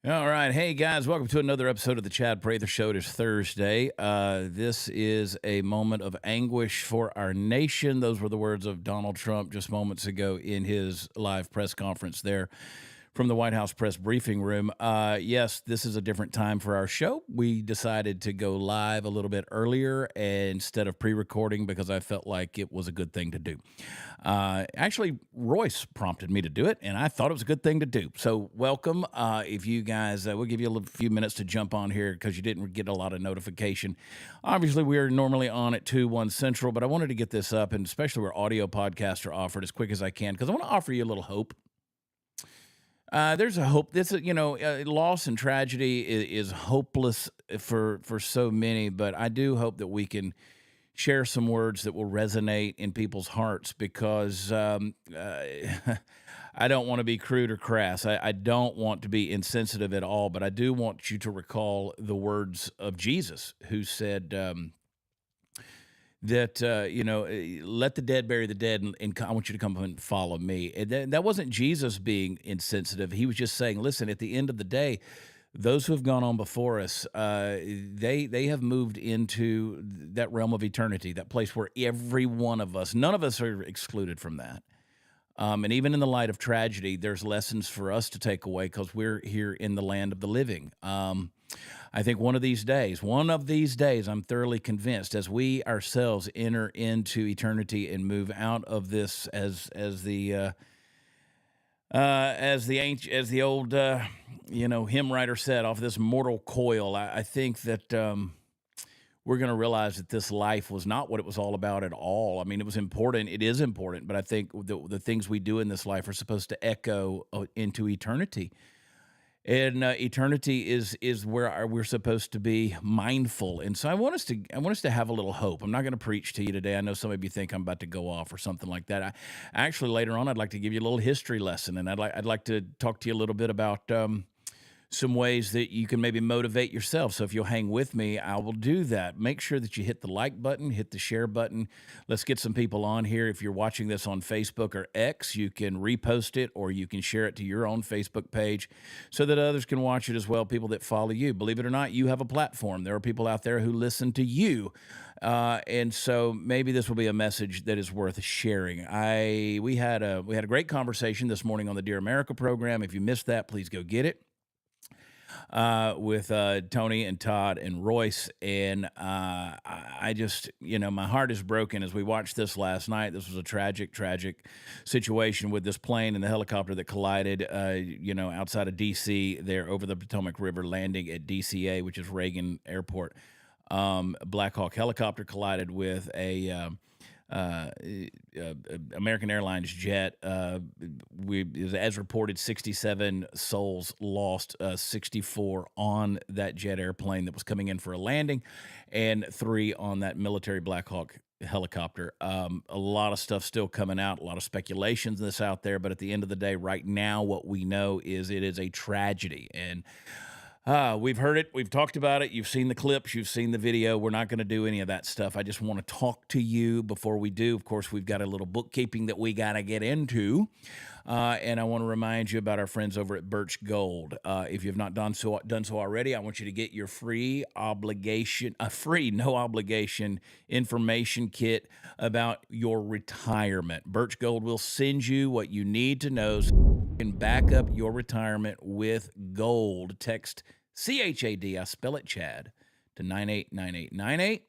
All right. Hey, guys, welcome to another episode of the Chad Prather Show. It is Thursday. This is a moment of anguish for our nation. Those were the words of Donald Trump just moments ago in his live press conference there from the White House press briefing room. Yes, this is a different time for our show. We decided to go live a little bit earlier instead of pre-recording because I felt like it was a good thing to do. Actually, Royce prompted me to do it, and I thought it was a good thing to do. So welcome. If you guys, we'll give you a few minutes to jump on here because you didn't get a lot of notification. Obviously, we are normally on at 2, 1 Central, but I wanted to get this up, and especially where audio podcasts are offered as quick as I can because I want to offer you a little hope. There's a hope. Loss and tragedy is hopeless for so many, but I do hope that we can share some words that will resonate in people's hearts because I don't want to be crude or crass. I don't want to be insensitive at all, but I do want you to recall the words of Jesus, who said let the dead bury the dead, and I want you to come and follow me. And that wasn't Jesus being insensitive. He was just saying, listen, at the end of the day, those who have gone on before us, they have moved into that realm of eternity, that place where every one of us, none of us are excluded from that. And even in the light of tragedy, there's lessons for us to take away because we're here in the land of the living. I think one of these days, I'm thoroughly convinced, as we ourselves enter into eternity and move out of this as the old hymn writer said, off this mortal coil. I think that we're going to realize that this life was not what it was all about at all. I mean, it was important. It is important, but I think the things we do in this life are supposed to echo into eternity. And eternity is where we're supposed to be mindful, and so I want us to have a little hope. I'm not going to preach to you today. I know some of you think I'm about to go off or something like that. Actually, later on, I'd like to give you a little history lesson, and I'd like to talk to you a little bit about some ways that you can maybe motivate yourself. So if you'll hang with me, I will do that. Make sure that you hit the like button, hit the share button. Let's get some people on here. If you're watching this on Facebook or X, you can repost it or you can share it to your own Facebook page so that others can watch it as well, people that follow you. Believe it or not, you have a platform. There are people out there who listen to you. And so maybe this will be a message that is worth sharing. We had a great conversation this morning on the Dear America program. If you missed that, please go get it with Tony and Todd and Royce. And I just, my heart is broken as we watched this last night. This was a tragic situation with this plane and the helicopter that collided, outside of D.C. there over the Potomac River, landing at DCA, which is Reagan Airport. Black Hawk helicopter collided with a American Airlines jet. As reported, 67 souls lost, 64 on that jet airplane that was coming in for a landing, and 3 on that military Black Hawk helicopter. A lot of stuff still coming out, a lot of speculations in this out there, but at the end of the day, right now, what we know is it is a tragedy. And we've heard it. We've talked about it. You've seen the clips. You've seen the video. We're not going to do any of that stuff. I just want to talk to you before we do. Of course, we've got a little bookkeeping that we got to get into. And I want to remind you about our friends over at Birch Gold. If you've not done so already, I want you to get your free no obligation information kit about your retirement. Birch Gold will send you what you need to know so you can back up your retirement with gold. Text CHAD, I spell it Chad, to 989898.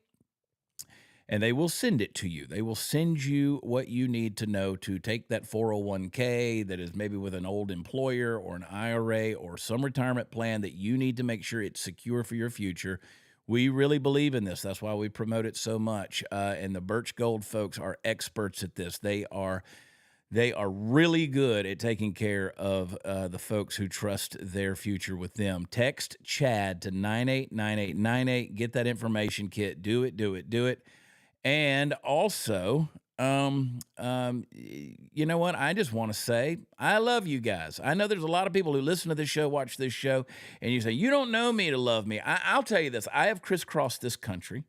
And they will send it to you. They will send you what you need to know to take that 401k that is maybe with an old employer or an IRA or some retirement plan that you need to make sure it's secure for your future. We really believe in this. That's why we promote it so much. And the Birch Gold folks are experts at this. They are really good at taking care of the folks who trust their future with them. Text Chad to 989898. Get that information kit. Do it. And also, you know what? I just want to say I love you guys. I know there's a lot of people who listen to this show, watch this show, and you say, you don't know me to love me. I'll tell you this. I have crisscrossed this country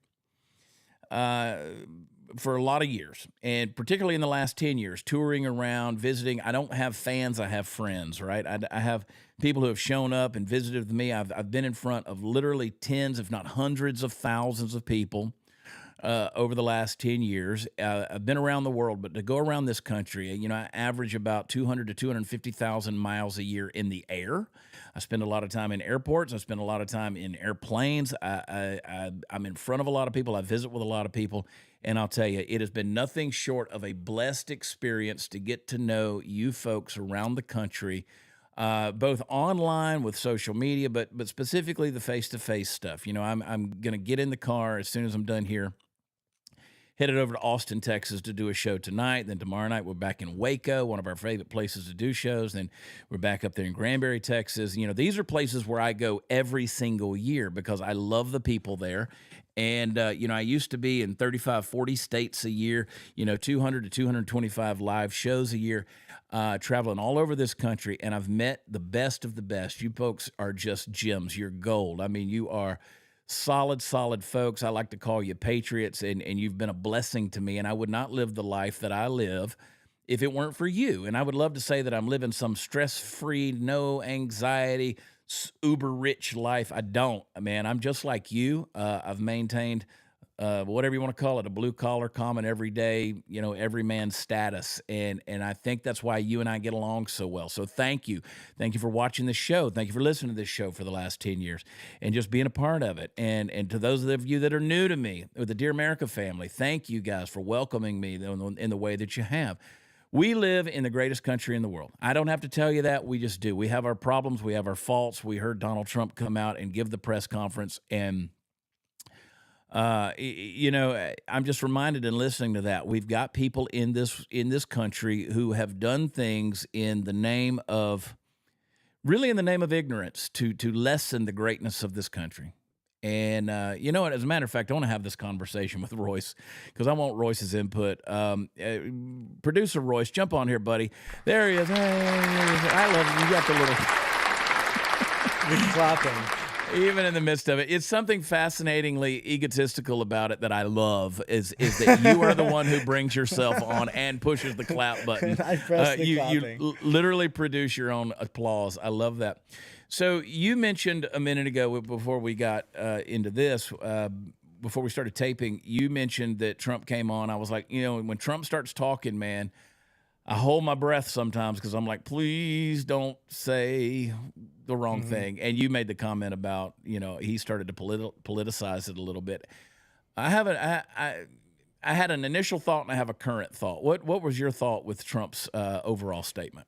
for a lot of years, and particularly in the last 10 years, touring around, visiting. I don't have fans, I have friends, right? I have people who have shown up and visited with me. I've been in front of literally tens, if not hundreds of thousands of people over the last 10 years. I've been around the world, but to go around this country, I average about 200 to 250,000 miles a year in the air. I spend a lot of time in airports. I spend a lot of time in airplanes. I'm in front of a lot of people. I visit with a lot of people. And I'll tell you, it has been nothing short of a blessed experience to get to know you folks around the country, both online with social media, but specifically the face-to-face stuff. I'm going to get in the car as soon as I'm done here, headed over to Austin, Texas to do a show tonight. Then tomorrow night, we're back in Waco, one of our favorite places to do shows. Then we're back up there in Granbury, Texas. These are places where I go every single year because I love the people there. And, I used to be in 35, 40 states a year, 200 to 225 live shows a year, traveling all over this country. And I've met the best of the best. You folks are just gems. You're gold. I mean, you are solid folks. I like to call you patriots, and you've been a blessing to me, and I would not live the life that I live if it weren't for you. And I would love to say that I'm living some stress-free, no anxiety, uber rich life. I don't, man. I'm just like you. I've maintained whatever you want to call it, a blue collar, common, everyday, everyman status. And I think that's why you and I get along so well. So thank you. Thank you for watching this show. Thank you for listening to this show for the last 10 years and just being a part of it. And to those of you that are new to me, or the Dear America family, thank you guys for welcoming me in the way that you have. We live in the greatest country in the world. I don't have to tell you that. We just do. We have our problems. We have our faults. We heard Donald Trump come out and give the press conference, and I'm just reminded in listening to that, we've got people in this country who have done things in the name of ignorance to lessen the greatness of this country. And what? As a matter of fact, I want to have this conversation with Royce because I want Royce's input. Producer Royce, jump on here, buddy. There he is. Hey, I love you. You got the little clapping. Even in the midst of it, it's something fascinatingly egotistical about it that I love is that you are the one who brings yourself on and pushes the clap button. I press the clapping. You literally produce your own applause. I love that. So you mentioned a minute ago before we got into this, before we started taping, you mentioned that Trump came on. I was like, when Trump starts talking, man, I hold my breath sometimes because I'm like, please don't say the wrong thing. And you made the comment about, he started to politicize it a little bit. I had an initial thought and I have a current thought. What was your thought with Trump's overall statement?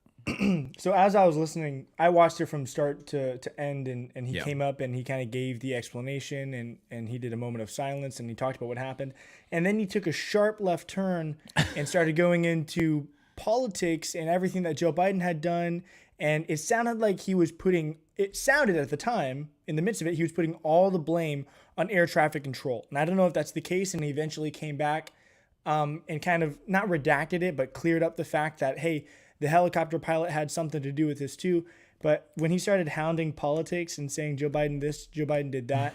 So as I was listening, I watched it from start to end, and he came up and he kind of gave the explanation, and he did a moment of silence and he talked about what happened. And then he took a sharp left turn and started going into politics and everything that Joe Biden had done. And it sounded like it sounded at the time, in the midst of it, he was putting all the blame on air traffic control. And I don't know if that's the case. And he eventually came back and kind of not redacted it, but cleared up the fact that, hey, the helicopter pilot had something to do with this too. But when he started hounding politics and saying Joe Biden this, Joe Biden did that,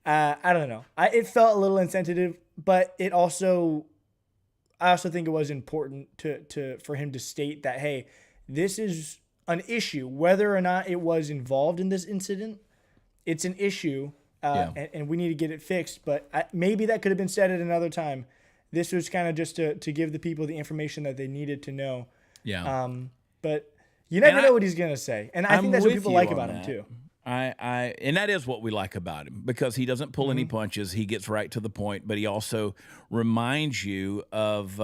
I don't know. It felt a little insensitive, but I also think it was important for him to state that, hey, this is an issue, whether or not it was involved in this incident. It's an issue, and we need to get it fixed. But maybe that could have been said at another time. This was kind of just to give the people the information that they needed to know. Yeah. But you never know what he's going to say. And I think that's what people like about him too. And that is what we like about him, because he doesn't pull any punches. He gets right to the point, but he also reminds you of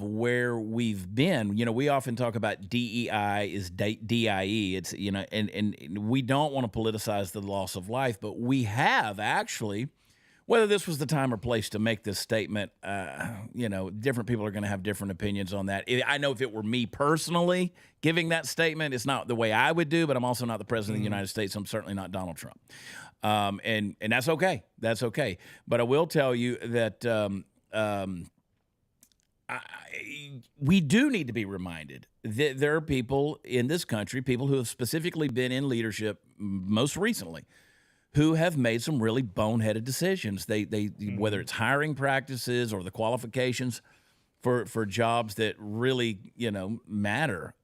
where we've been. We often talk about DEI is DIE. It's, and we don't want to politicize the loss of life, but we have actually. Whether this was the time or place to make this statement, different people are going to have different opinions on that. I know if it were me personally giving that statement, it's not the way I would do, but I'm also not the president of the United States. I'm certainly not Donald Trump. And that's okay. That's okay. But I will tell you that we do need to be reminded that there are people in this country, people who have specifically been in leadership most recently, who have made some really boneheaded decisions. They whether Hmm. it's hiring practices or the qualifications for jobs that really matter,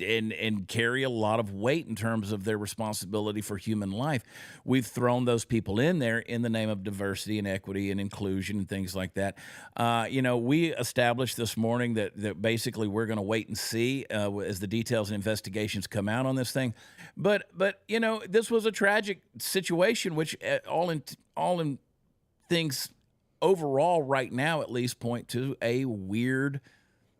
and carry a lot of weight in terms of their responsibility for human life. We've thrown those people in there in the name of diversity and equity and inclusion and things like that. We established this morning that basically we're going to wait and see as the details and investigations come out on this thing. But this was a tragic situation, which all in things overall right now at least point to a weird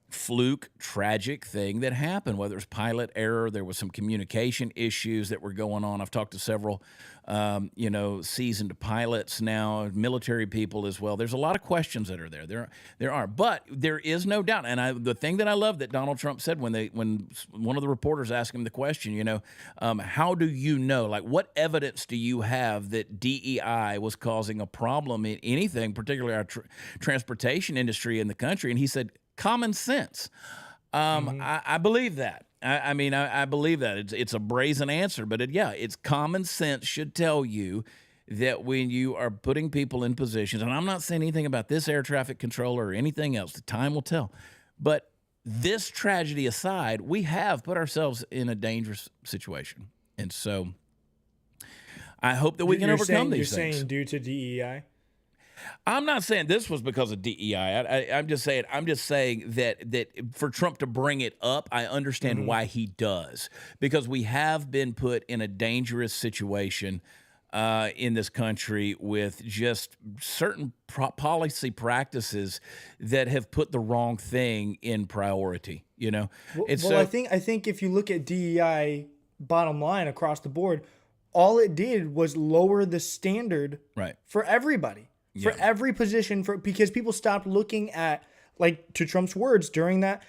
fluke, tragic thing that happened, whether it was pilot error, there was some communication issues that were going on. I've talked to several, seasoned pilots now, military people as well. There's a lot of questions that are there. There are, but there is no doubt. And the thing that I love that Donald Trump said when one of the reporters asked him the question, how do you know, like, what evidence do you have that DEI was causing a problem in anything, particularly our transportation industry in the country? And he said, common sense. Hmm. I believe that. I believe that it's a brazen answer, but it's common sense should tell you that when you are putting people in positions, and I'm not saying anything about this air traffic controller or anything else, the time will tell. But this tragedy aside, we have put ourselves in a dangerous situation, and so I hope that we can overcome You're these things. saying due to DEI. I'm not saying this was because of DEI. I'm just saying that for Trump to bring it up, I understand Hmm. why he does, because we have been put in a dangerous situation in this country with just certain policy practices that have put the wrong thing in priority. Well, It's well, I so think I think if you look at DEI bottom line across the board, all it did was lower the standard right. for everybody, for Yeah. every position, for because people stopped looking at, like, to Trump's words during that,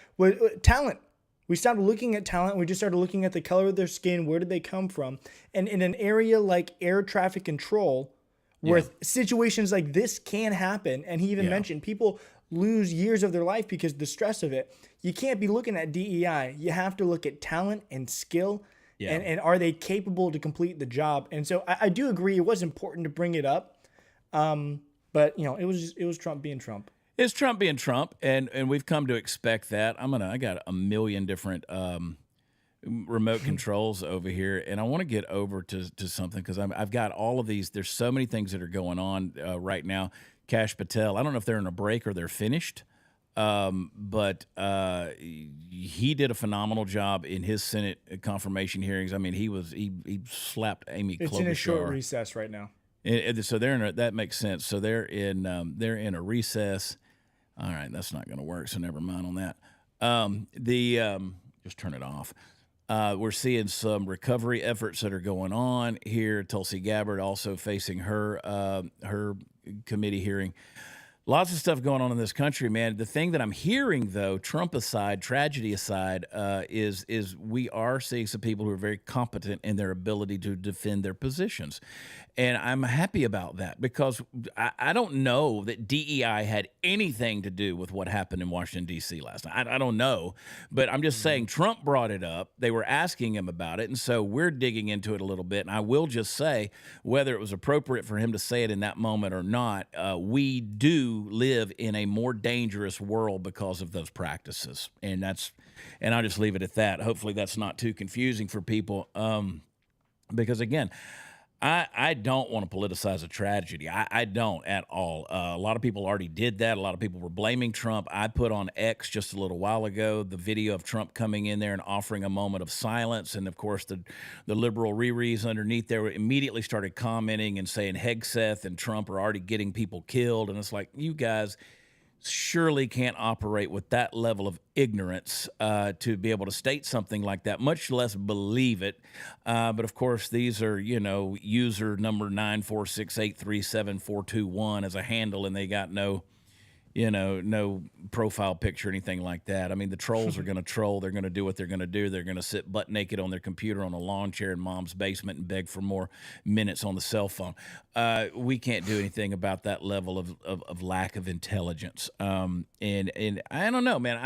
talent. We stopped looking at talent. We just started looking at the color of their skin. Where did they come from? And in an area like air traffic control, where Yeah. situations like this can happen, and he even Yeah. mentioned people lose years of their life because of the stress of it. You can't be looking at DEI. You have to look at talent and skill, Yeah. and are they capable to complete the job? And so I do agree it was important to bring it up. But it was Trump being Trump. It's Trump being Trump, and we've come to expect that. I got a million different remote controls over here, and I want to get over to something because I've got all of these. There's so many things that are going on right now. Cash Patel, I don't know if they're in a break or they're finished, but he did a phenomenal job in his Senate confirmation hearings. I mean, he slapped Amy It's in a short Klobuchar. recess right now. So that makes sense. So they're in a recess. All right, that's not going to work. So never mind on that. Just turn it off. We're seeing some recovery efforts that are going on here. Tulsi Gabbard also facing her committee hearing. Lots of stuff going on in this country, man. The thing that I'm hearing, though, Trump aside, tragedy aside, is we are seeing some people who are very competent in their ability to defend their positions, and I'm happy about that because I don't know that DEI had anything to do with what happened in Washington D.C. last night. I don't know, but I'm just saying Trump brought it up. They were asking him about it, and so we're digging into it a little bit. And I will just say, whether it was appropriate for him to say it in that moment or not, we do live in a more dangerous world because of those practices, and I'll just leave it at that. Hopefully, that's not too confusing for people, because again, I don't want to politicize a tragedy. I don't at all. A lot of people already did that. A lot of people were blaming Trump. I put on X just a little while ago the video of Trump coming in there and offering a moment of silence. And of course, the liberal Riri's underneath there immediately started commenting and saying Hegseth and Trump are already getting people killed. And it's like, you guys surely can't operate with that level of ignorance to be able to state something like that, much less believe it. But of course, these are, user number 946837421 as a handle, and they got no profile picture, anything like that. I mean, the trolls are going to troll. They're going to do what they're going to do. They're going to sit butt naked on their computer on a lawn chair in mom's basement and beg for more minutes on the cell phone. We can't do anything about that level of lack of intelligence. And I don't know, man.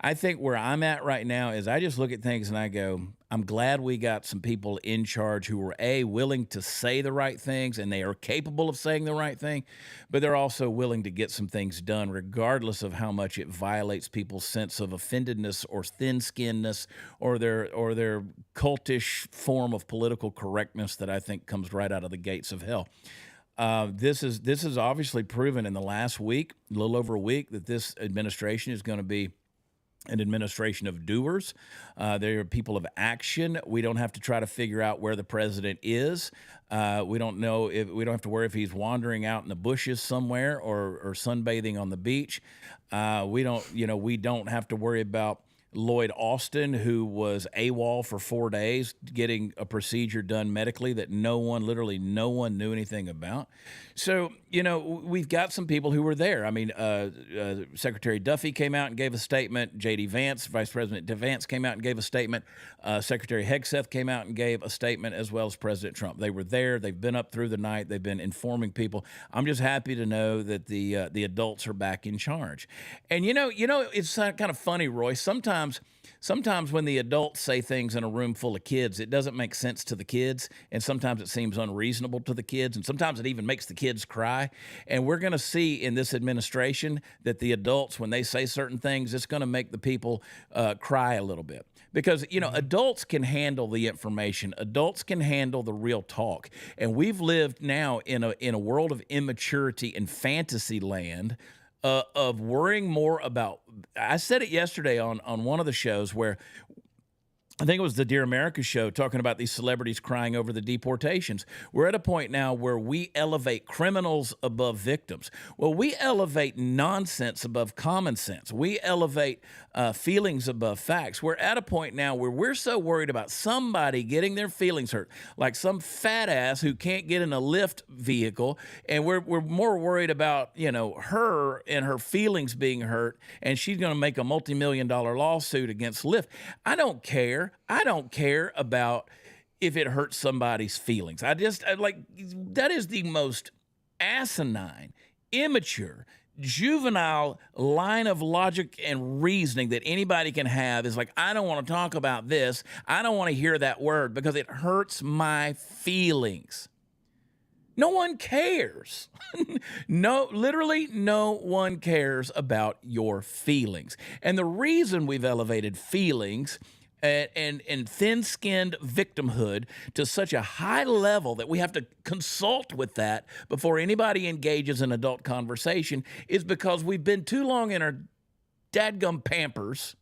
I think where I'm at right now is I just look at things and I go, I'm glad we got some people in charge who are willing to say the right things, and they are capable of saying the right thing, but they're also willing to get some things done, regardless of how much it violates people's sense of offendedness or thin-skinnedness or their cultish form of political correctness that I think comes right out of the gates of hell. This is obviously proven in the last week, a little over a week, that this administration is going to be an administration of doers. They are people of action. We don't have to try to figure out where the president is. We don't know if we don't have to worry if he's wandering out in the bushes somewhere or sunbathing on the beach. We don't have to worry about Lloyd Austin, who was AWOL for 4 days, getting a procedure done medically that literally no one knew anything about. So, we've got some people who were there. I mean, Secretary Duffy came out and gave a statement. J.D. Vance, Vice President Vance came out and gave a statement. Secretary Hegseth came out and gave a statement, as well as President Trump. They were there. They've been up through the night. They've been informing people. I'm just happy to know that the adults are back in charge. And, it's kind of funny, Roy. Sometimes when the adults say things in a room full of kids, it doesn't make sense to the kids, and sometimes it seems unreasonable to the kids, and sometimes it even makes the kids cry. And we're going to see in this administration that the adults, when they say certain things, it's going to make the people cry a little bit. Because, adults can handle the information. Adults can handle the real talk. And we've lived now in a world of immaturity and fantasy land, of worrying more about. I said it yesterday on one of the shows where I think it was the Dear America show, talking about these celebrities crying over the deportations. We're at a point now where we elevate criminals above victims. Well, we elevate nonsense above common sense. We elevate feelings above facts. We're at a point now where we're so worried about somebody getting their feelings hurt, like some fat ass who can't get in a Lyft vehicle, and we're more worried about her and her feelings being hurt, and she's going to make a multi-million-dollar lawsuit against Lyft. I don't care. I don't care about if it hurts somebody's feelings. I like, that is the most asinine, immature, juvenile line of logic and reasoning that anybody can have. Is like, I don't want to talk about this. I don't want to hear that word because it hurts my feelings. No one cares. No, literally no one cares about your feelings. And the reason we've elevated feelings and thin-skinned victimhood to such a high level that we have to consult with that before anybody engages in adult conversation is because we've been too long in our dadgum pampers.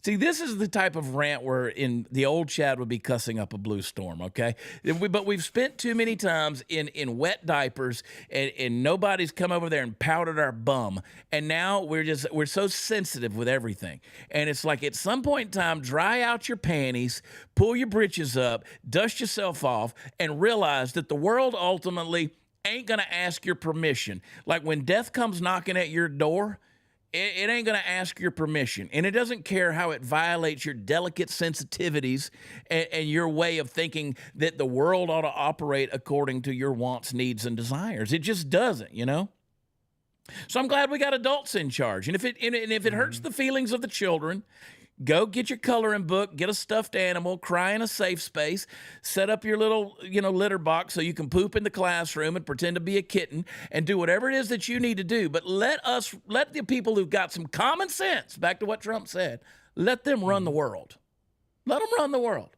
See, this is the type of rant where in the old Chad would be cussing up a blue storm, okay? But we've spent too many times in wet diapers, and nobody's come over there and powdered our bum. And now we're so sensitive with everything. And it's like, at some point in time, dry out your panties, pull your britches up, dust yourself off, and realize that the world ultimately ain't going to ask your permission. Like when death comes knocking at your door, it ain't going to ask your permission, and it doesn't care how it violates your delicate sensitivities and your way of thinking that the world ought to operate according to your wants, needs, and desires. It just doesn't, So I'm glad we got adults in charge, and if it hurts the feelings of the children, go get your coloring book, get a stuffed animal, cry in a safe space, set up your little, litter box so you can poop in the classroom and pretend to be a kitten, and do whatever it is that you need to do. But let the people who've got some common sense, back to what Trump said, let them run the world. Let them run the world.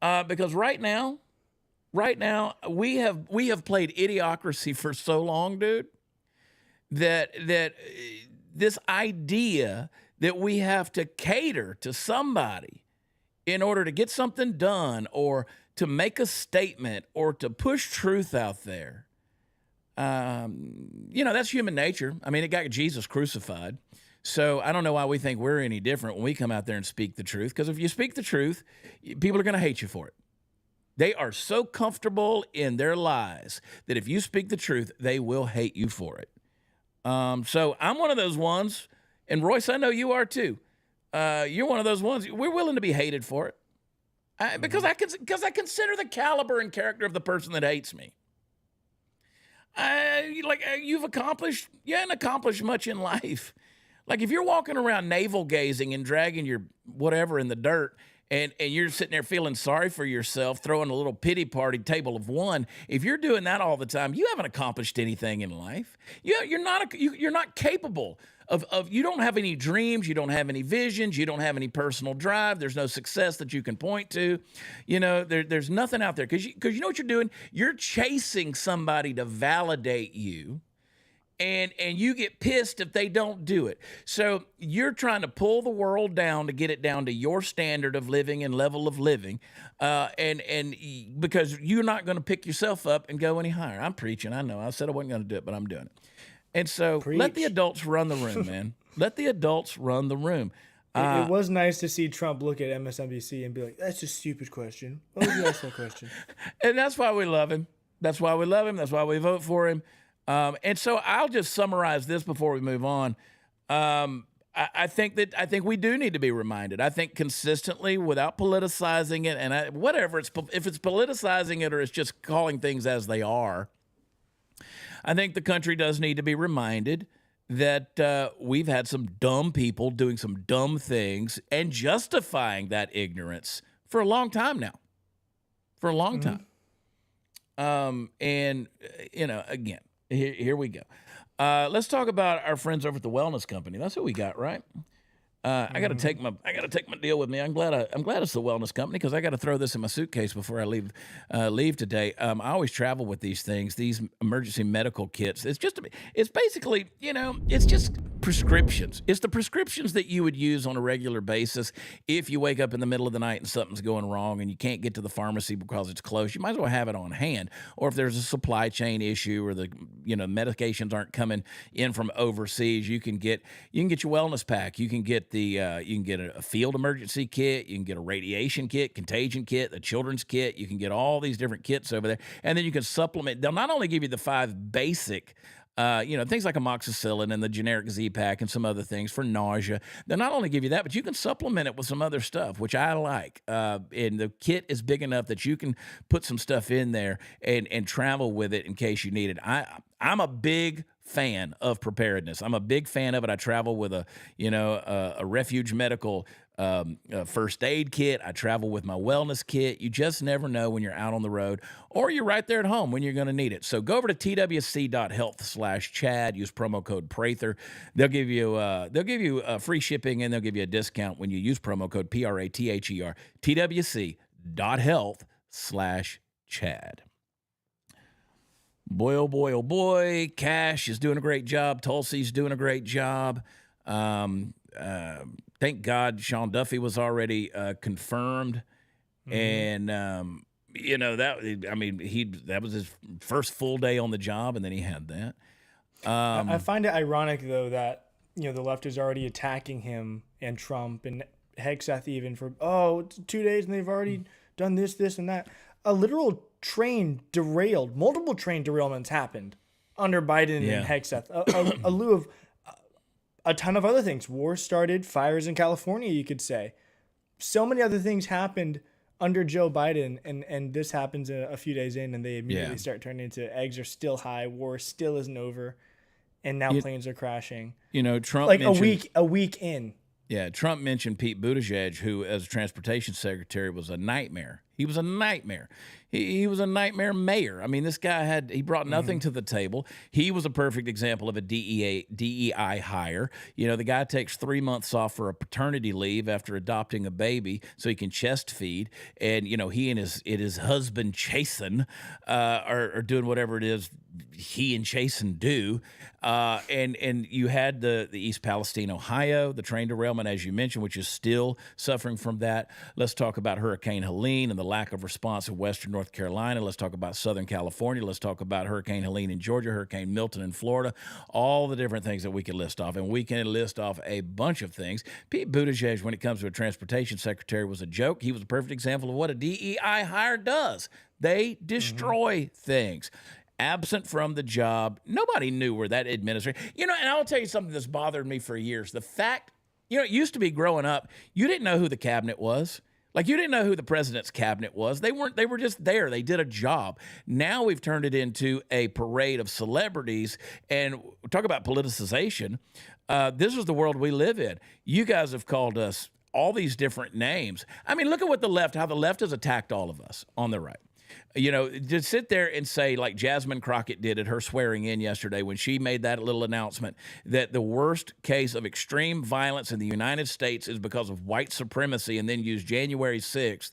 Because right now, we have played idiocracy for so long, dude, that this idea that we have to cater to somebody in order to get something done or to make a statement or to push truth out there. That's human nature. I mean, it got Jesus crucified. So I don't know why we think we're any different when we come out there and speak the truth. Because if you speak the truth, people are going to hate you for it. They are so comfortable in their lies that if you speak the truth, they will hate you for it. So I'm one of those ones. And Royce, I know you are too. You're one of those ones. We're willing to be hated for it, because I consider the caliber and character of the person that hates me. You've accomplished. You haven't accomplished much in life. Like if you're walking around navel gazing and dragging your whatever in the dirt, and you're sitting there feeling sorry for yourself, throwing a little pity party table of one. If you're doing that all the time, you haven't accomplished anything in life. You're not capable of you don't have any dreams, you don't have any visions, you don't have any personal drive. There's no success that you can point to. There's nothing out there because you know what you're doing. You're chasing somebody to validate you. And you get pissed if they don't do it. So you're trying to pull the world down to get it down to your standard of living and level of living, and because you're not going to pick yourself up and go any higher. I'm preaching. I know. I said I wasn't going to do it, but I'm doing it. And so let the adults run the room, man. Let the adults run the room. It was nice to see Trump look at MSNBC and be like, "That's a stupid question. Why would you ask that question?" And that's why we love him. That's why we love him. That's why we vote for him. And so I'll just summarize this before we move on. I think we do need to be reminded. I think consistently, without politicizing it, and if it's politicizing it or it's just calling things as they are, I think the country does need to be reminded that we've had some dumb people doing some dumb things and justifying that ignorance for a long time now. For a long time. And again. Here we go. Let's talk about our friends over at the Wellness Company. That's what we got, right? I got to take my deal with me. I'm glad it's the Wellness Company because I got to throw this in my suitcase before I leave today. I always travel with these things, these emergency medical kits. It's basically, it's just prescriptions. It's the prescriptions that you would use on a regular basis if you wake up in the middle of the night and something's going wrong and you can't get to the pharmacy because it's closed. You might as well have it on hand. Or if there's a supply chain issue or the medications aren't coming in from overseas, you can get your wellness pack. You can get a field emergency kit, you can get a radiation kit, contagion kit, a children's kit. You can get all these different kits over there, and then you can supplement. They'll not only give you the 5 basic, things like amoxicillin and the generic Z-Pack and some other things for nausea. They'll not only give you that, but you can supplement it with some other stuff, which I like. And the kit is big enough that you can put some stuff in there and travel with it in case you need it. I'm a big fan of preparedness. I'm a big fan of it. I travel with a Refuge Medical first aid kit. I travel with my wellness kit. You just never know when you're out on the road or you're right there at home when you're going to need it. So go over to twc.health/Chad. Use promo code Prather. They'll give you free shipping and they'll give you a discount when you use promo code PRATHER. twc.health/Chad. Boy, oh boy, oh boy. Cash is doing a great job. Tulsi's doing a great job. Thank God Sean Duffy was already confirmed. And, that was his first full day on the job, and then he had that. I find it ironic, though, that, the left is already attacking him and Trump and Hegseth even for, 2 days and they've already done this, and that. A literal multiple train derailments happened under Biden and Hegseth. A lieu of a ton of other things. War started, fires in California, you could say. So many other things happened under Joe Biden, and this happens a few days in, and they immediately start turning into eggs are still high, war still isn't over, and now planes are crashing. Trump like a week in. Yeah, Trump mentioned Pete Buttigieg, who, as transportation secretary, was a nightmare. He was a nightmare. He was a nightmare mayor. I mean, this guy he brought nothing to the table. He was a perfect example of a DEI hire. The guy takes 3 months off for a paternity leave after adopting a baby so he can chest feed. And, he and his husband, Chasen, are doing whatever it is he and Chasen do. And you had the East Palestine, Ohio, the train derailment, as you mentioned, which is still suffering from that. Let's talk about Hurricane Helene and the lack of response in Western North Carolina. Let's talk about Southern California. Let's talk about Hurricane Helene in Georgia, Hurricane Milton in Florida, all the different things that we can list off. And we can list off a bunch of things. Pete Buttigieg, when it comes to a transportation secretary, was a joke. He was a perfect example of what a DEI hire does. They destroy things. Absent from the job, nobody knew where that administration, and I'll tell you something that's bothered me for years. The fact, it used to be growing up, you didn't know who the cabinet was. Like, you didn't know who the president's cabinet was. They were just there. They did a job. Now we've turned it into a parade of celebrities, and talk about politicization. This is the world we live in. You guys have called us all these different names. I mean, look at how the left has attacked all of us on the right. To sit there and say, like Jasmine Crockett did at her swearing in yesterday when she made that little announcement that the worst case of extreme violence in the United States is because of white supremacy, and then use January 6th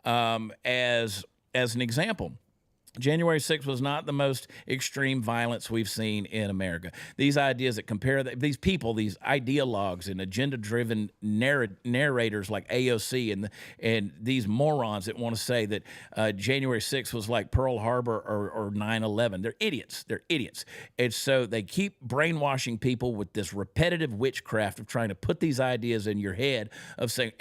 as an example. January 6th was not the most extreme violence we've seen in America. These ideas that compare these people, these ideologues and agenda-driven narrators like AOC and these morons that want to say that January 6th was like Pearl Harbor or 9/11. They're idiots. They're idiots. And so they keep brainwashing people with this repetitive witchcraft of trying to put these ideas in your head of saying,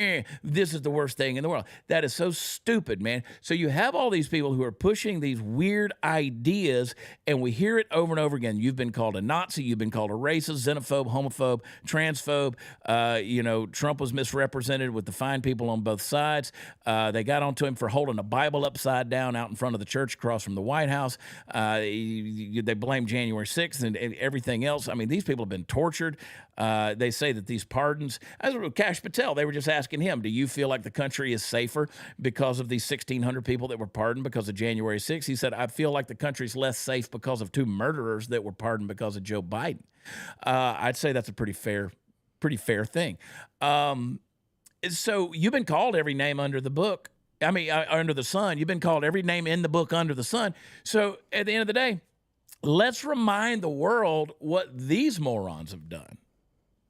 this is the worst thing in the world. That is so stupid, man. So you have all these people who are pushing these weird ideas, and we hear it over and over again. You've been called a Nazi, you've been called a racist, xenophobe, homophobe, transphobe. Trump was misrepresented with the fine people on both sides. They got onto him for holding a Bible upside down out in front of the church across from the White House. They blame January 6th and everything else. I mean, these people have been tortured. They say that these pardons, as Kash Patel, they were just asking him, do you feel like the country is safer because of these 1,600 people that were pardoned because of January 6th? He said, I feel like the country's less safe because of 2 murderers that were pardoned because of Joe Biden. I'd say that's a pretty fair thing. So you've been called every name under the book. I mean, under the sun. You've been called every name in the book under the sun. So at the end of the day, let's remind the world what these morons have done.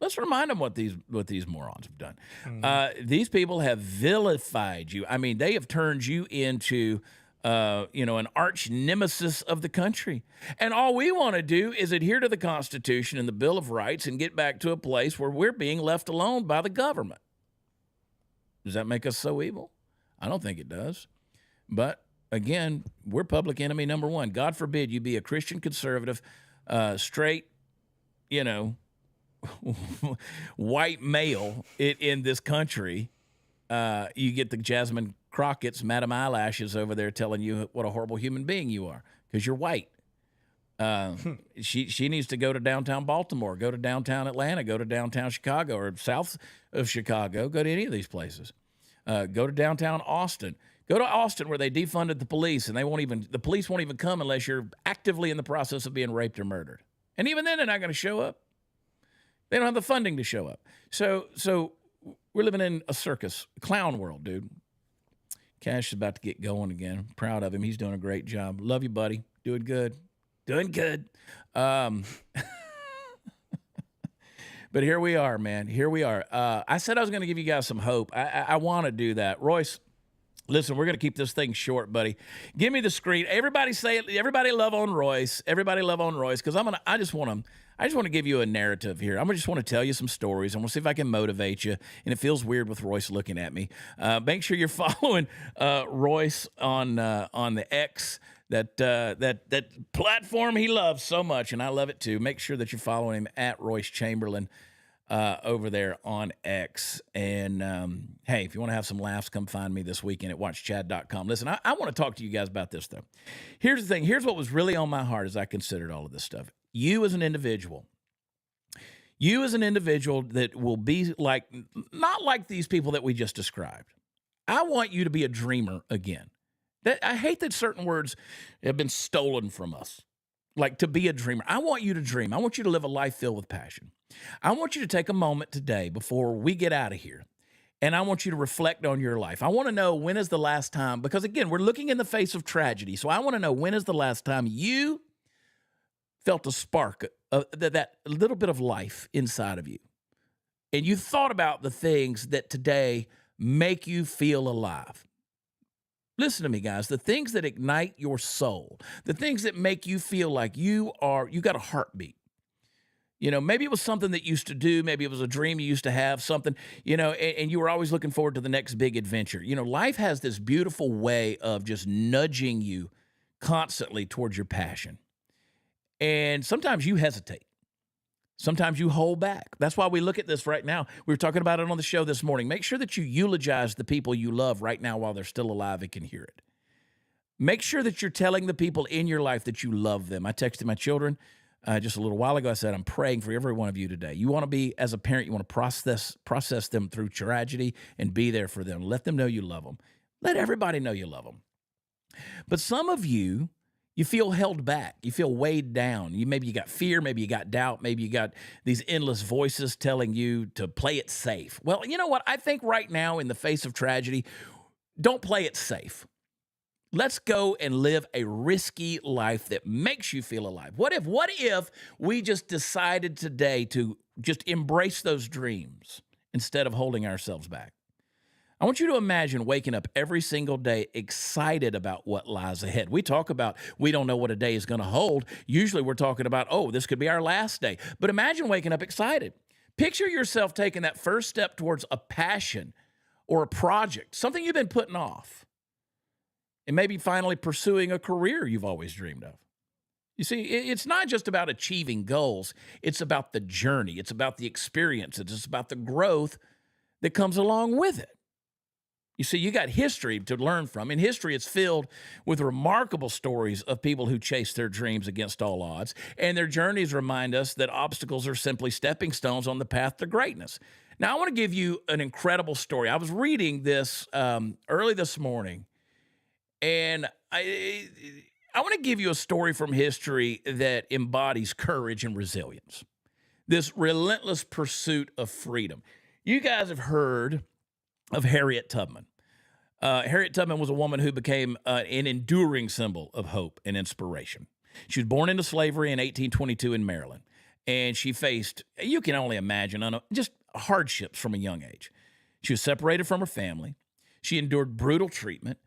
Let's remind them what these morons have done. Mm-hmm. These people have vilified you. I mean, they have turned you into an arch nemesis of the country. And all we want to do is adhere to the Constitution and the Bill of Rights and get back to a place where we're being left alone by the government. Does that make us so evil? I don't think it does. But again, we're public enemy number one. God forbid you be a Christian conservative, straight, white male in this country. You get the Jasmine Crockett's, Madam Eyelashes over there telling you what a horrible human being you are because you're white. She needs to go to downtown Baltimore, go to downtown Atlanta, go to downtown Chicago or south of Chicago, go to any of these places. Go to downtown Austin. Go to Austin where they defunded the police and the police won't even come unless you're actively in the process of being raped or murdered. And even then they're not going to show up. They don't have the funding to show up. So we're living in a circus, a clown world, dude. Cash is about to get going again. I'm proud of him. He's doing a great job. Love you, buddy. Doing good. But here we are, man. Here we are. I said I was going to give you guys some hope. I want to do that. Royce, listen, we're going to keep this thing short, buddy. Give me the screen. Everybody say it. Everybody love on Royce. Everybody love on Royce because I just want to give you a narrative here. I just want to tell you some stories. I'm going to see if I can motivate you. And it feels weird with Royce looking at me. Make sure you're following Royce on the X, that platform he loves so much, and I love it too. Make sure that you're following him at Royce Chamberlain over there on X. And hey, if you want to have some laughs, come find me this weekend at watchchad.com. Listen, I want to talk to you guys about this, though. Here's the thing. Here's what was really on my heart as I considered all of this stuff. You as an individual that will be like, not like these people that we just described. I want you to be a dreamer again. I hate that certain words have been stolen from us. Like to be a dreamer. I want you to dream. I want you to live a life filled with passion. I want you to take a moment today before we get out of here. And I want you to reflect on your life. I want to know when is the last time, because again, we're looking in the face of tragedy. So I want to know when is the last time you felt a spark, that little bit of life inside of you. And you thought about the things that today make you feel alive. Listen to me, guys. The things that ignite your soul, the things that make you feel like you got a heartbeat. Maybe it was something that you used to do. Maybe it was a dream you used to have, something, and you were always looking forward to the next big adventure. Life has this beautiful way of just nudging you constantly towards your passion. And sometimes you hesitate. Sometimes you hold back. That's why we look at this right now. We were talking about it on the show this morning. Make sure that you eulogize the people you love right now while they're still alive and can hear it. Make sure that you're telling the people in your life that you love them. I texted my children Just a little while ago, I said, I'm praying for every one of you today. You want to be, as a parent, you want to process them through tragedy and be there for them. Let them know you love them. Let everybody know you love them. But some of you, you feel held back. You feel weighed down. Maybe you got fear. Maybe you got doubt. Maybe you got these endless voices telling you to play it safe. Well, you know what? I think right now, in the face of tragedy, don't play it safe. Let's go and live a risky life that makes you feel alive. What if we just decided today to just embrace those dreams instead of holding ourselves back? I want you to imagine waking up every single day excited about what lies ahead. We talk about we don't know what a day is going to hold. Usually we're talking about, oh, this could be our last day. But imagine waking up excited. Picture yourself taking that first step towards a passion or a project, something you've been putting off, and maybe finally pursuing a career you've always dreamed of. You see, it's not just about achieving goals. It's about the journey. It's about the experience. It's about the growth that comes along with it. You see, you got history to learn from. In history, it's filled with remarkable stories of people who chase their dreams against all odds. And their journeys remind us that obstacles are simply stepping stones on the path to greatness. Now, I want to give you an incredible story. I was reading this early this morning, and I want to give you a story from history that embodies courage and resilience, this relentless pursuit of freedom. You guys have heard of Harriet Tubman. Harriet Tubman was a woman who became an enduring symbol of hope and inspiration. She was born into slavery in 1822 in Maryland, and she faced, you can only imagine, just hardships from a young age. She was separated from her family. She endured brutal treatment.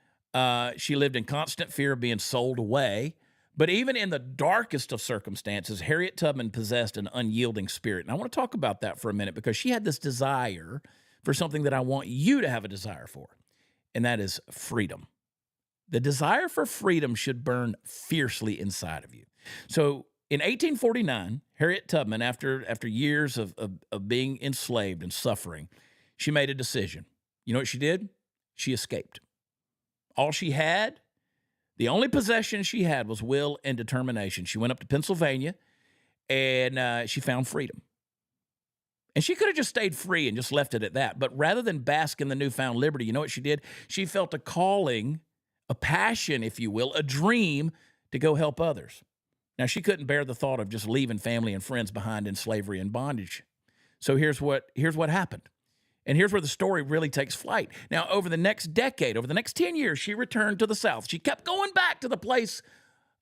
She lived in constant fear of being sold away. But even in the darkest of circumstances, Harriet Tubman possessed an unyielding spirit. And I want to talk about that for a minute because she had this desire for something that I want you to have a desire for, and that is freedom. The desire for freedom should burn fiercely inside of you. So in 1849, Harriet Tubman, after years of being enslaved and suffering, she made a decision. You know what she did? She escaped. All she had, the only possession she had was will and determination. She went up to Pennsylvania, and she found freedom. And she could have just stayed free and just left it at that. But rather than bask in the newfound liberty, you know what she did? She felt a calling, a passion, if you will, a dream to go help others. Now, she couldn't bear the thought of just leaving family and friends behind in slavery and bondage. So here's what happened. And here's where the story really takes flight. Now, over the next decade, over the next 10 years, she returned to the South. She kept going back to the place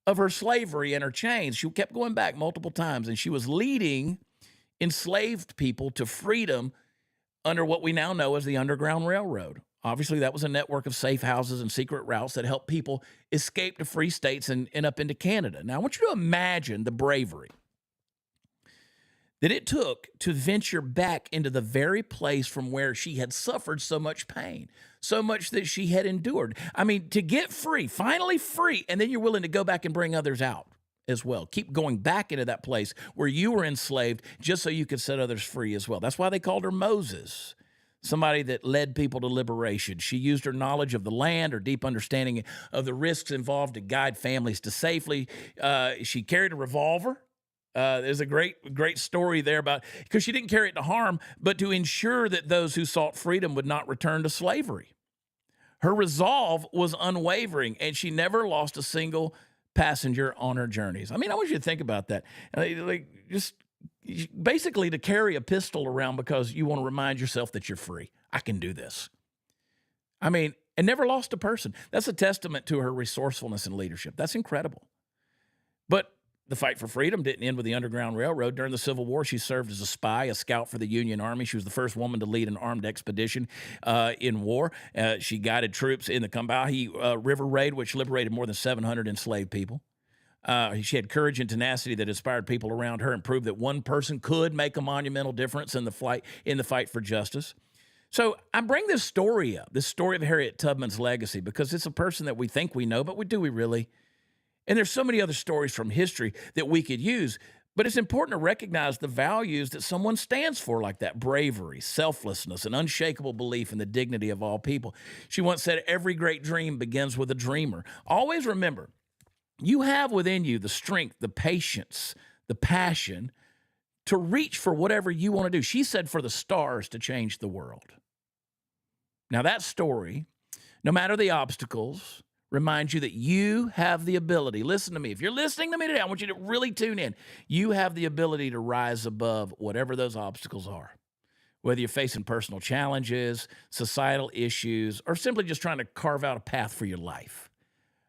of her slavery and her chains. She kept going back multiple times, and she was leading enslaved people to freedom under what we now know as the Underground Railroad. Obviously, that was a network of safe houses and secret routes that helped people escape to free states and up into Canada. Now, I want you to imagine the bravery that it took to venture back into the very place from where she had suffered so much pain, so much that she had endured. I mean, to get free, finally free, and then you're willing to go back and bring others out as well. Keep going back into that place where you were enslaved just so you could set others free as well. That's why they called her Moses, somebody that led people to liberation. She used her knowledge of the land, her deep understanding of the risks involved to guide families to safely. She carried a revolver. There's a great story there about, because she didn't carry it to harm, but to ensure that those who sought freedom would not return to slavery. Her resolve was unwavering, and she never lost a single passenger on her journeys. I mean, I want you to think about that. Just basically to carry a pistol around because you want to remind yourself that you're free. I can do this. I mean, and never lost a person. That's a testament to her resourcefulness and leadership. That's incredible. But the fight for freedom didn't end with the Underground Railroad. During the Civil War, she served as a spy, a scout for the Union Army. She was the first woman to lead an armed expedition in war. She guided troops in the Combahee River Raid, which liberated more than 700 enslaved people. She had courage and tenacity that inspired people around her and proved that one person could make a monumental difference in the fight for justice. So I bring this story up, this story of Harriet Tubman's legacy, because it's a person that we think we know, but do we really? And there's so many other stories from history that we could use, but it's important to recognize the values that someone stands for, like that: bravery, selflessness, and unshakable belief in the dignity of all people. She once said, "Every great dream begins with a dreamer." Always remember, you have within you the strength, the patience, the passion to reach for whatever you want to do. She said for the stars to change the world. Now, that story, no matter the obstacles, reminds you that you have the ability. Listen to me. If you're listening to me today, I want you to really tune in. You have the ability to rise above whatever those obstacles are. Whether you're facing personal challenges, societal issues, or simply just trying to carve out a path for your life.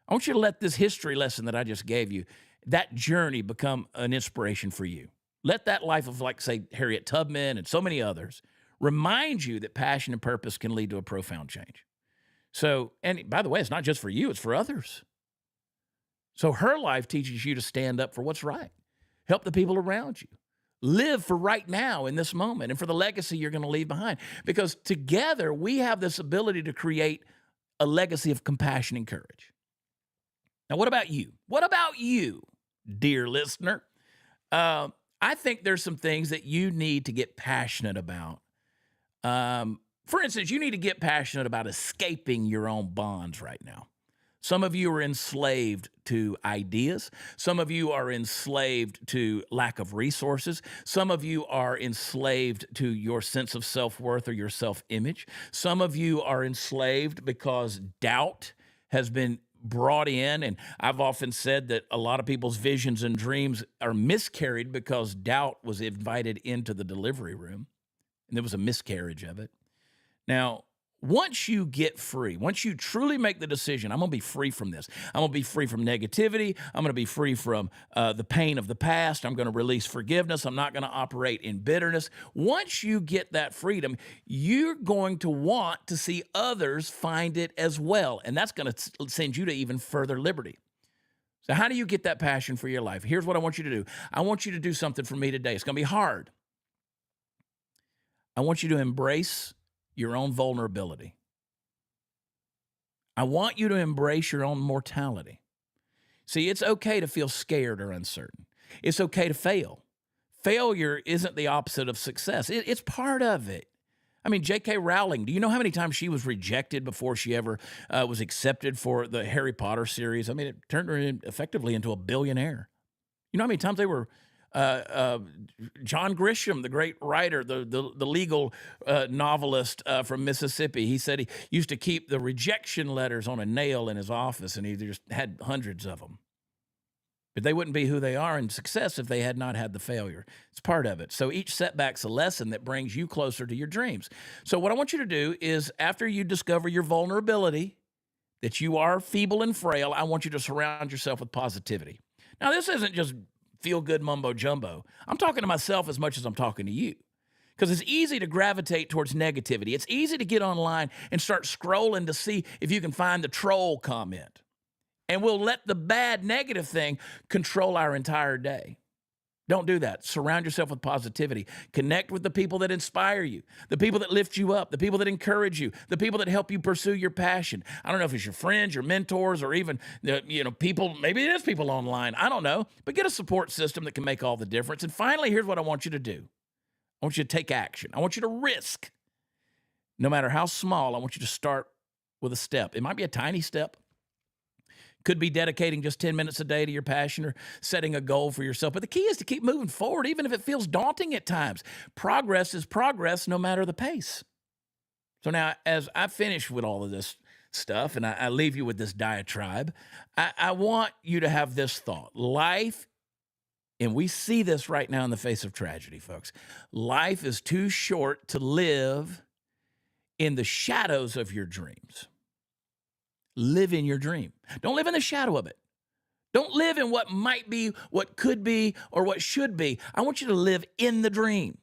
I want you to let this history lesson that I just gave you, that journey, become an inspiration for you. Let that life of, like, say, Harriet Tubman and so many others remind you that passion and purpose can lead to a profound change. So, and by the way, it's not just for you, it's for others. So her life teaches you to stand up for what's right, help the people around you, live for right now in this moment and for the legacy you're going to leave behind. Because together we have this ability to create a legacy of compassion and courage. Now, what about you? What about you, dear listener? I think there's some things that you need to get passionate about. For instance, you need to get passionate about escaping your own bonds right now. Some of you are enslaved to ideas. Some of you are enslaved to lack of resources. Some of you are enslaved to your sense of self-worth or your self-image. Some of you are enslaved because doubt has been brought in. And I've often said that a lot of people's visions and dreams are miscarried because doubt was invited into the delivery room, and there was a miscarriage of it. Now, once you get free, once you truly make the decision, I'm going to be free from this. I'm going to be free from negativity. I'm going to be free from the pain of the past. I'm going to release forgiveness. I'm not going to operate in bitterness. Once you get that freedom, you're going to want to see others find it as well. And that's going to send you to even further liberty. So how do you get that passion for your life? Here's what I want you to do. I want you to do something for me today. It's going to be hard. I want you to embrace your own vulnerability. I want you to embrace your own mortality. See, it's okay to feel scared or uncertain. It's okay to fail. Failure isn't the opposite of success. It's part of it. I mean, J.K. Rowling, do you know how many times she was rejected before she ever was accepted for the Harry Potter series? I mean, it turned her effectively into a billionaire. You know how many times they were John Grisham, the great writer, the legal novelist from Mississippi, he said he used to keep the rejection letters on a nail in his office, and he just had hundreds of them. But they wouldn't be who they are in success if they had not had the failure. It's part of it. So each setback's a lesson that brings you closer to your dreams. So what I want you to do is, after you discover your vulnerability, that you are feeble and frail, I want you to surround yourself with positivity. Now, this isn't just feel-good mumbo-jumbo. I'm talking to myself as much as I'm talking to you, because it's easy to gravitate towards negativity. It's easy to get online and start scrolling to see if you can find the troll comment. And we'll let the bad, negative thing control our entire day. Don't do that. Surround yourself with positivity. Connect with the people that inspire you, the people that lift you up, the people that encourage you, the people that help you pursue your passion. I don't know if it's your friends, your mentors, or even people. Maybe it is people online. I don't know. But get a support system that can make all the difference. And finally, here's what I want you to do. I want you to take action. I want you to risk. No matter how small, I want you to start with a step. It might be a tiny step. Could be dedicating just 10 minutes a day to your passion or setting a goal for yourself. But the key is to keep moving forward, even if it feels daunting at times. Progress is progress, no matter the pace. So now, as I finish with all of this stuff and I leave you with this diatribe, I want you to have this thought. Life, and we see this right now in the face of tragedy, folks. Life is too short to live in the shadows of your dreams. Live in your dream. Don't live in the shadow of it. Don't live in what might be, what could be, or what should be. I want you to live in the dream.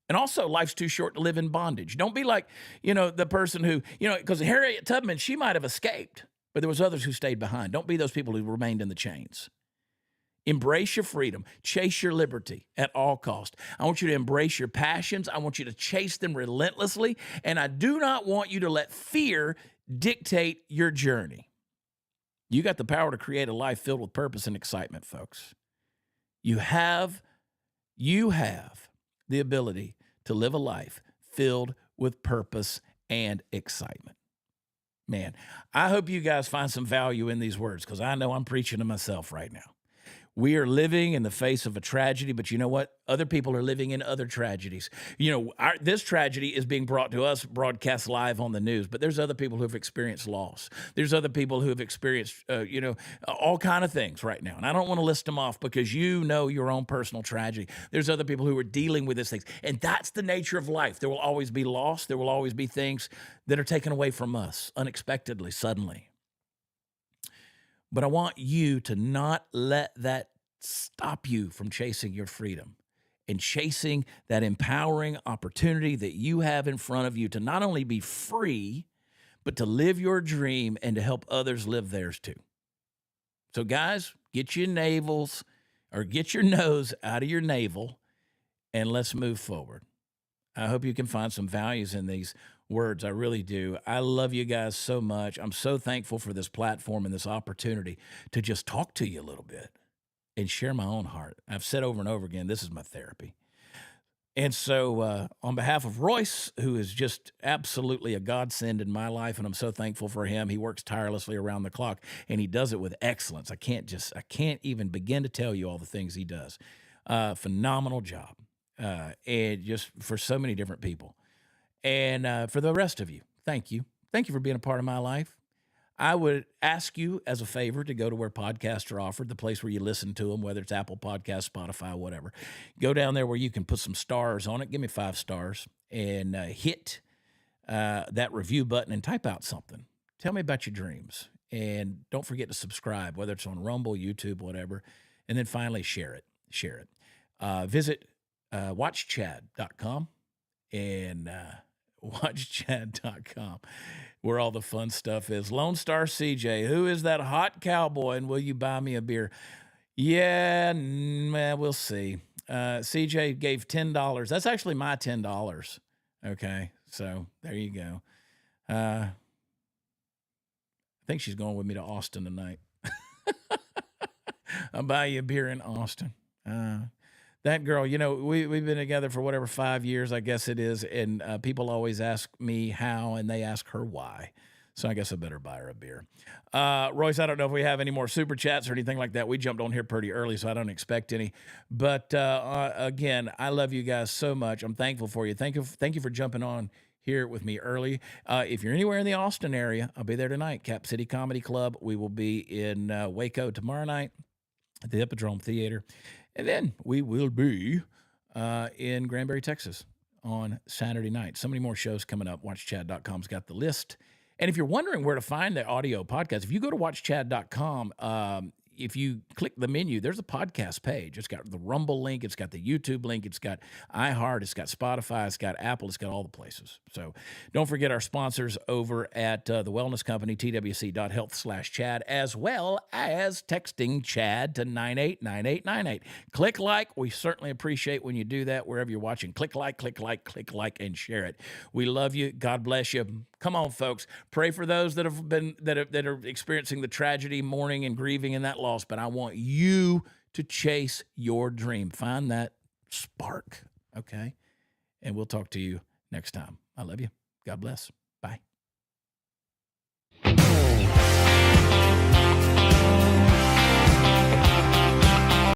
And also, life's too short to live in bondage. Don't be like, the person who, because Harriet Tubman, she might have escaped, but there was others who stayed behind. Don't be those people who remained in the chains. Embrace your freedom. Chase your liberty at all cost. I want you to embrace your passions. I want you to chase them relentlessly. And I do not want you to let fear dictate your journey. You got the power to create a life filled with purpose and excitement, folks. You have the ability to live a life filled with purpose and excitement. Man, I hope you guys find some value in these words, because I know I'm preaching to myself right now. We are living in the face of a tragedy, but you know what? Other people are living in other tragedies. This tragedy is being brought to us, broadcast live on the news, but there's other people who have experienced loss. There's other people who have experienced, all kind of things right now. And I don't want to list them off because you know your own personal tragedy. There's other people who are dealing with these things. And that's the nature of life. There will always be loss. There will always be things that are taken away from us unexpectedly, suddenly. But I want you to not let that stop you from chasing your freedom and chasing that empowering opportunity that you have in front of you to not only be free, but to live your dream and to help others live theirs too. So, guys, get your navels or get your nose out of your navel and let's move forward. I hope you can find some values in these words. I really do. I love you guys so much. I'm so thankful for this platform and this opportunity to just talk to you a little bit and share my own heart. I've said over and over again, this is my therapy. And so on behalf of Royce, who is just absolutely a godsend in my life, and I'm so thankful for him. He works tirelessly around the clock, and he does it with excellence. I can't even begin to tell you all the things he does. Phenomenal job. And just for so many different people. And for the rest of you, thank you. Thank you for being a part of my life. I would ask you as a favor to go to where podcasts are offered, the place where you listen to them, whether it's Apple Podcasts, Spotify, whatever. Go down there where you can put some stars on it. Give me 5 stars and hit that review button and type out something. Tell me about your dreams. And don't forget to subscribe, whether it's on Rumble, YouTube, whatever. And then finally, share it. Share it. Visit watchchad.com and watchchad.com, where all the fun stuff is. Lone Star CJ, who is that hot cowboy, and will you buy me a beer? Yeah, we'll see. CJ gave $10. That's actually my $10. Okay, so there you go. I think she's going with me to Austin tonight. I'll buy you a beer in Austin. That girl, we've been together for whatever 5 years, I guess it is, and people always ask me how, and they ask her why. So I guess I better buy her a beer. Royce, I don't know if we have any more super chats or anything like that. We jumped on here pretty early, so I don't expect any. But again, I love you guys so much. I'm thankful for you. Thank you for jumping on here with me early. If you're anywhere in the Austin area, I'll be there tonight. Cap City Comedy Club. We will be in Waco tomorrow night at the Hippodrome Theater. And then we will be in Granbury, Texas on Saturday night. So many more shows coming up. WatchChad.com's got the list. And if you're wondering where to find the audio podcast, if you go to WatchChad.com, if you click the menu, there's a podcast page. It's got the Rumble link. It's got the YouTube link. It's got iHeart. It's got Spotify. It's got Apple. It's got all the places. So don't forget our sponsors over at the Wellness Company, twc.health/Chad, as well as texting Chad to 989898. Click like. We certainly appreciate when you do that wherever you're watching. Click like, and share it. We love you. God bless you. Come on, folks. Pray for those that are experiencing the tragedy, mourning, and grieving in that loss. But I want you to chase your dream. Find that spark, okay? And we'll talk to you next time. I love you. God bless. Bye.